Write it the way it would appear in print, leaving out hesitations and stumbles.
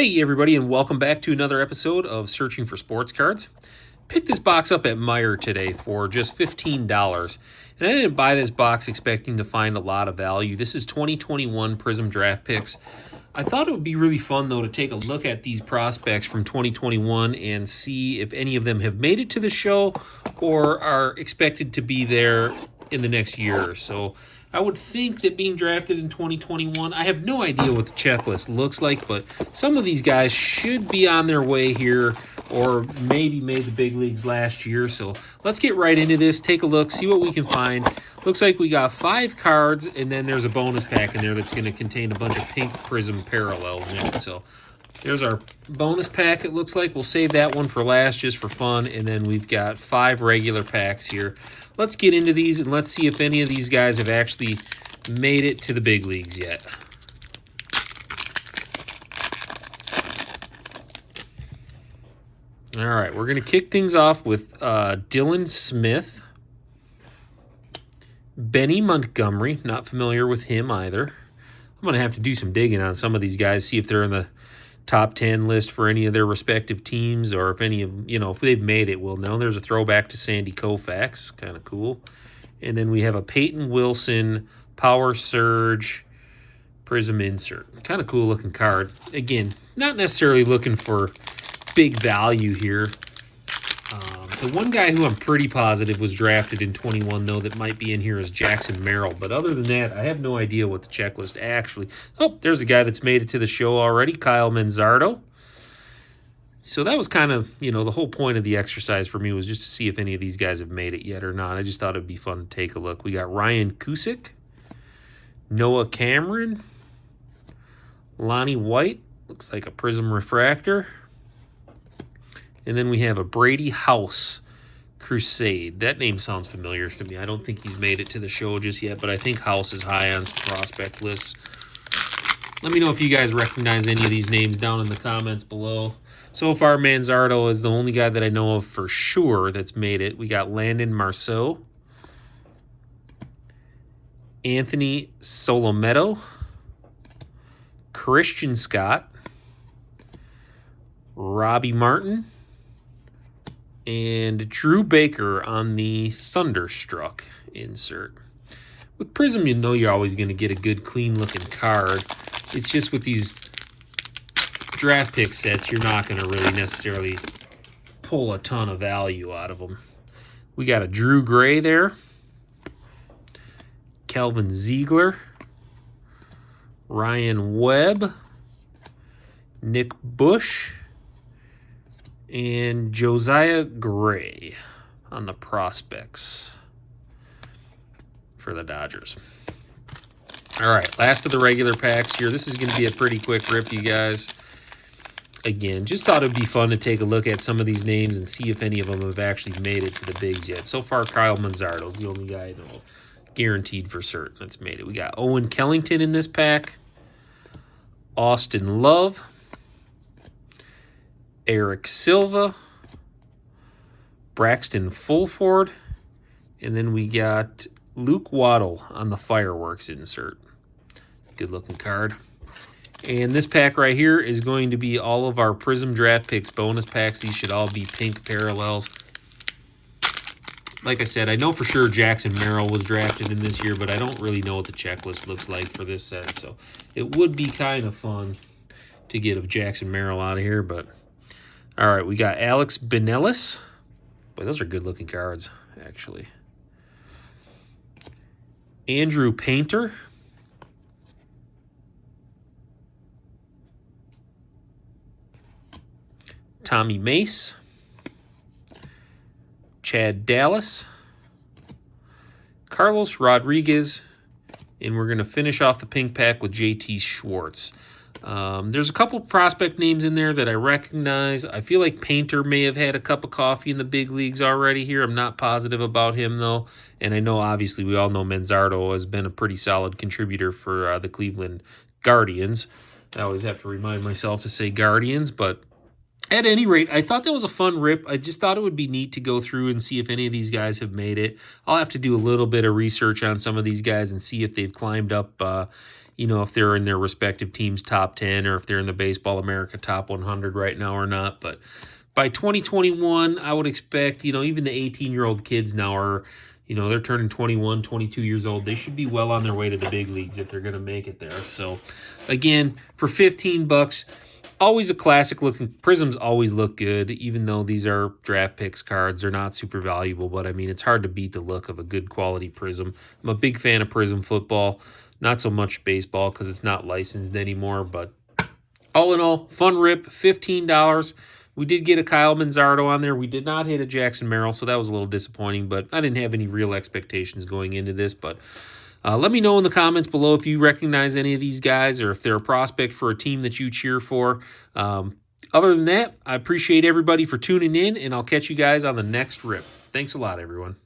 Hey everybody, and welcome back to another episode of Searching for Sports Cards. Picked this box up at Meijer today for just $15. And I didn't buy this box expecting to find a lot of value. This is 2021 Prism Draft Picks. I thought it would be really fun, though, to take a look at these prospects from 2021 and see if any of them have made it to the show or are expected to be there in the next year or so. I would think that being drafted in 2021, I have no idea what the checklist looks like, but some of these guys should be on their way here or maybe made the big leagues last year. So let's get right into this, take a look, see what we can find. Looks like we got 5 cards, and then there's a bonus pack in there that's going to contain a bunch of pink Prism parallels in it. So there's our bonus pack, it looks like. We'll save that one for last just for fun, and then we've got 5 regular packs here. Let's get into these, and let's see if any of these guys have actually made it to the big leagues yet. All right, we're going to kick things off with Dylan Smith. Benny Montgomery, not familiar with him either. I'm going to have to do some digging on some of these guys, see if they're in the top 10 list for any of their respective teams, or if any of, if they've made it, we'll know. There's a throwback to Sandy Koufax, kind of cool. And then we have a Peyton Wilson Power Surge Prism insert. Kind of cool looking card. Again, not necessarily looking for big value here. The one guy who I'm pretty positive was drafted in 21, though, that might be in here is Jackson Merrill. But other than that, I have no idea what the checklist actually... Oh, there's a guy that's made it to the show already, Kyle Manzardo. So that was kind of, the whole point of the exercise for me was just to see if any of these guys have made it yet or not. I just thought it'd be fun to take a look. We got Ryan Cusick, Noah Cameron, Lonnie White, looks like a Prism Refractor. And then we have a Brady House Crusade. That name sounds familiar to me. I don't think he's made it to the show just yet, but I think House is high on some prospect lists. Let me know if you guys recognize any of these names down in the comments below. So far, Manzardo is the only guy that I know of for sure that's made it. We got Landon Marceau, Anthony Solometo, Christian Scott, Robbie Martin, and Drew Baker on the Thunderstruck insert. With Prism, you're always going to get a good, clean-looking card. It's just with these draft pick sets, you're not going to really necessarily pull a ton of value out of them. We got a Drew Gray there, Kelvin Ziegler, Ryan Webb, Nick Bush, and Josiah Gray on the prospects for the Dodgers. All right, last of the regular packs here. This is going to be a pretty quick rip, you guys. Again, just thought it would be fun to take a look at some of these names and see if any of them have actually made it to the bigs yet. So far, Kyle Manzardo is the only guy I know guaranteed for certain that's made it. We got Owen Kellington in this pack, Austin Love, Eric Silva, Braxton Fulford, and then we got Luke Waddle on the Fireworks insert. Good looking card. And this pack right here is going to be all of our Prism Draft Picks bonus packs. These should all be pink parallels. Like I said, I know for sure Jackson Merrill was drafted in this year, but I don't really know what the checklist looks like for this set. So it would be kind of fun to get a Jackson Merrill out of here, but... All right, we got Alex Binelas. Boy, those are good-looking cards, actually. Andrew Painter. Tommy Mace. Chad Dallas. Carlos Rodriguez. And we're going to finish off the pink pack with J.T. Schwartz. There's a couple prospect names in there that I recognize. I feel like Painter may have had a cup of coffee in the big leagues already here. I'm not positive about him, though. And I know, obviously, we all know Manzardo has been a pretty solid contributor for the Cleveland Guardians. I always have to remind myself to say Guardians, but At any rate, I thought that was a fun rip. I just thought it would be neat to go through and see if any of these guys have made it. I'll have to do a little bit of research on some of these guys and see if they've climbed up, if they're in their respective team's top 10 or if they're in the Baseball America top 100 right now or not. But by 2021, I would expect, even the 18-year-old kids now are, they're turning 21, 22 years old. They should be well on their way to the big leagues if they're going to make it there. So, again, for $15, always a classic looking. Prisms always look good, even though these are draft picks cards. They're not super valuable, but I mean, it's hard to beat the look of a good quality Prism. I'm a big fan of Prism football, not so much baseball because it's not licensed anymore, but all in all, fun rip, $15. We did get a Kyle Manzardo on there. We did not hit a Jackson Merrill, so that was a little disappointing, but I didn't have any real expectations going into this, but let me know in the comments below if you recognize any of these guys or if they're a prospect for a team that you cheer for. Other than that, I appreciate everybody for tuning in, and I'll catch you guys on the next rip. Thanks a lot, everyone.